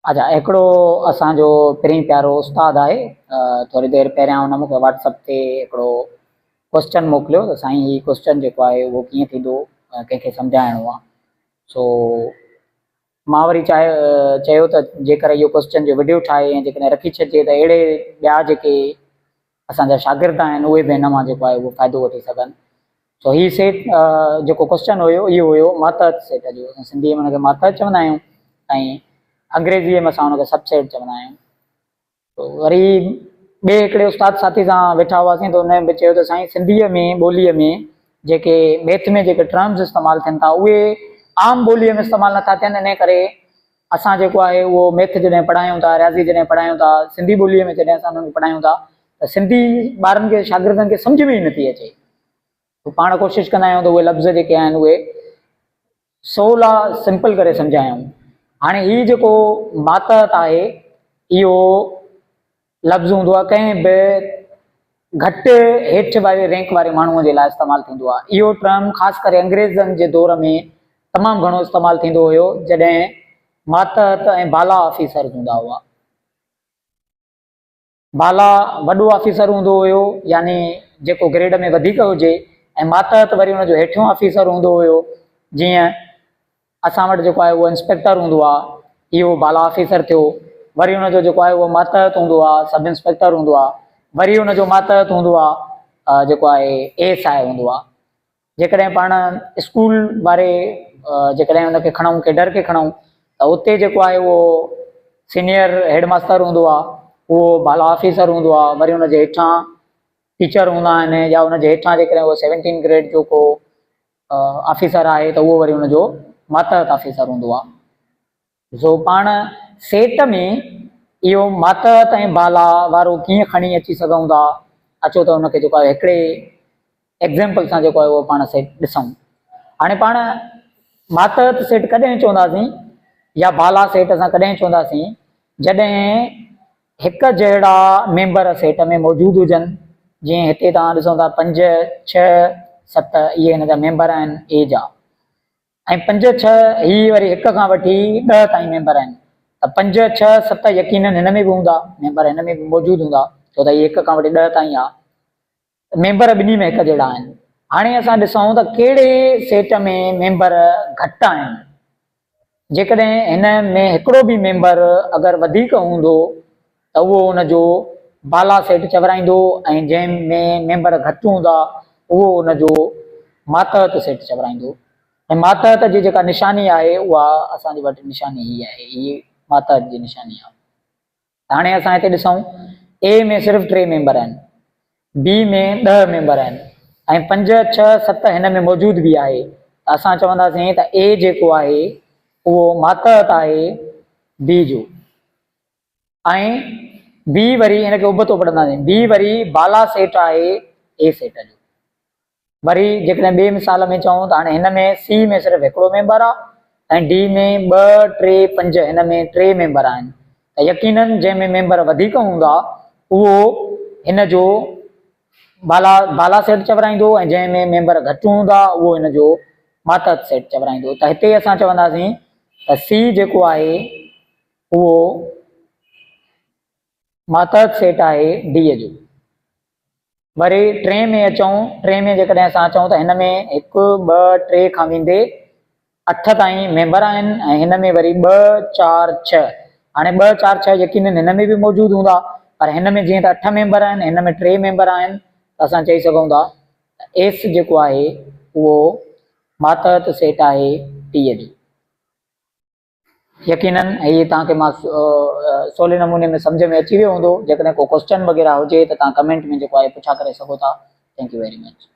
अच्छा, हिकिड़ो असांजो पहिरीं प्यारो उस्तादु आहे, थोरी देरि पहिरियां हुन मूंखे व्हाट्सअप ते हिकिड़ो क्वेश्चन मोकिलियो त साईं हीउ क्वेश्चन जेको आहे उहो कीअं थींदो, कंहिंखे सम्झाइणो आहे। सो मां वरी चयो त जेकर इहो क्वेश्चन जो वीडियो ठाहे ऐं जेकॾहिं रखी छॾिजे त अहिड़े ॿिया जेके असांजा शागिर्द आहिनि उहे बि हिन मां जेको आहे उहो फ़ाइदो वठी सघनि। सो हीउ सेट जेको क्वेश्चन हुयो इहो हुयो मातहत सेट जो। असां सिंधीअ में हुनखे मातहत चवंदा आहियूं ऐं अंग्रेज़ीअ में असां हुनखे सबसेट चवंदा आहियूं। तो वरी ॿिए हिकिड़े उस्ताद साथी सां वेठा हुआसीं त हुन बि चयो त साईं सिंधीअ में ॿोलीअ में जेके मैथ में जेके टर्म्स इस्तेमालु थियनि था उहे आम ॿोलीअ में इस्तेमालु नथा थियनि, इन करे असां जेको आहे उहो मैथ जॾहिं पढ़ायूं था, रियाज़ी जॾहिं पढ़ायूं था, सिंधी ॿोलीअ में जॾहिं असां हुनखे पढ़ायूं था त सिंधी ॿारनि खे शागिर्दनि खे सम्झ में ई नथी अचे। पाण कोशिशि कंदा आहियूं त उहे लफ़्ज़ जेके आहिनि उहे सवला सिंपल करे सम्झायूं। हाणे हीउ जेको मातहत आहे इहो लफ़्ज़ हूंदो आहे कंहिं बि घटि हेठि वारे रैंक वारे माण्हूअ जे लाइ इस्तेमालु थींदो आहे। इहो टर्म ख़ासि करे अंग्रेज़नि जे दौर में तमामु घणो इस्तेमालु थींदो हुयो जॾहिं मातहत ऐं बाला ऑफिसर हूंदा हुआ। बाला वॾो ऑफिसर हूंदो हुयो, यानी जेको ग्रेड में वधीक हुजे, ऐं मातहत वरी हुनजो हेठियों ऑफिसर हूंदो हुयो। जीअं असां वटि जेको आहे उहो इंस्पेक्टर हूंदो आहे, इहो बाला ऑफिसर थियो। वरी हुनजो जेको आहे उहो मातहत हूंदो आहे, सब इंस्पेक्टर हूंदो आहे। वरी हुनजो मातहत हूंदो आहे जेको आहे ASI हूंदो आहे। जेकॾहिं पाण स्कूल वारे जेकॾहिं हुनखे खणूं, कैडर खे खणूं त उते जेको आहे उहो सीनियर हेडमास्टर हूंदो आहे, उहो बाला ऑफिसर हूंदो आहे। वरी हुनजे हेठां टीचर हूंदा आहिनि, या हुनजे हेठां जेकॾहिं उहो 17 ग्रेड जो को ऑफिसर आहे त उहो वरी हुनजो मातहत ऑफिसर हूंदो आहे। सो पाण सेट में इहो मातहत ऐं बाला वारो कीअं खणी अची सघूं था, अचो त हुनखे जेको आहे हिकिड़े एग्ज़ाम्पल सां जेको आहे उहो पाण सेट ॾिसूं। हाणे पाण मातहत सेट कॾहिं चवंदासीं या बाला सेट असां कॾहिं चवंदासीं जॾहिं हिकु जहिड़ा मेंबर सेट में मौजूदु हुजनि। जीअं हिते तव्हां ॾिसो था 5, 6, 7 इहे हिन जा मेंबर आहिनि A जा, ऐं 5, 6 ही वरी 1 खां वठी 10 ताईं मेंबर आहिनि। त 5, 6, 7 यकीनन हिन में बि हूंदा, मेंबर हिन में बि मौजूदु हूंदा, छो त 1 खां वठी 10 ताईं आहे। मेंबर ॿिन्ही में हिकु जहिड़ा आहिनि। हाणे असां ॾिसूं त कहिड़े सेट में मेंबर घटि आहिनि। जेकॾहिं हिन में हिकिड़ो बि मेंबर अगरि वधीक हूंदो त उहो हुनजो बाला सेट चवराईंदो, ऐं जंहिंमें मेंबर घटि हूंदा उहो हुनजो मातहत सेट चवराईंदो। ऐं मातहत जी जेका निशानी आहे उहा असांजे वटि निशानी हीअ आहे, हीअ मातहत जी निशानी आहे। हाणे असां हिते ॾिसूं A में सिर्फ़ु 3 मेंबर आहिनि, B में 10 मेंबर आहिनि, ऐं 5, 6, 7 हिन में मौजूदु बि आहे। असां चवंदासीं त A जेको आहे उहो मातहत आहे B जो, ऐं B वरी हिनखे उबतो पढ़ंदासीं, B वरी बाला सेट आहे A सेट जो। वरी जेकॾहिं ॿिए मिसाल में चऊं त हाणे हिन में C में सिर्फ़ु हिकिड़ो मेंबर आहे, ऐं D में 2, 3, 5 हिन में 3 मेंबर आहिनि। त यकीनन जंहिंमें मेंबर वधीक हूंदा उहो हिन जो बाला सेट चवराईंदो, ऐं जंहिंमें मेंबर घटि हूंदा उहो हिन जो मातहत सेट चवराईंदो। त हिते असां चवंदासीं त C जेको आहे उहो मातहत सेट आहे D जो। वरी 3 में अचूं, 3 में जेकॾहिं असां अचूं त हिन में 1, 2, 3 खां वेंदे 8 ताईं मेंबर आहिनि, ऐं हिन में वरी 2, 4, 6। हाणे 2, 4, 6 यकीनन हिन में बि मौजूदु हूंदा, पर हिन में जीअं त 8 मेंबर आहिनि, हिन में 3 मेंबर आहिनि, त असां चई सघूं था S जेको आहे उहो मातहत सेट आहे D जो। यकीनन हीअ तव्हांखे मां सवले नमूने में सम्झ में अची वियो हूंदो। जेकॾहिं को क्वेश्चन वग़ैरह हुजे त तव्हां कमेंट में जेको आहे पुछा करे सघो था। Thank U very much.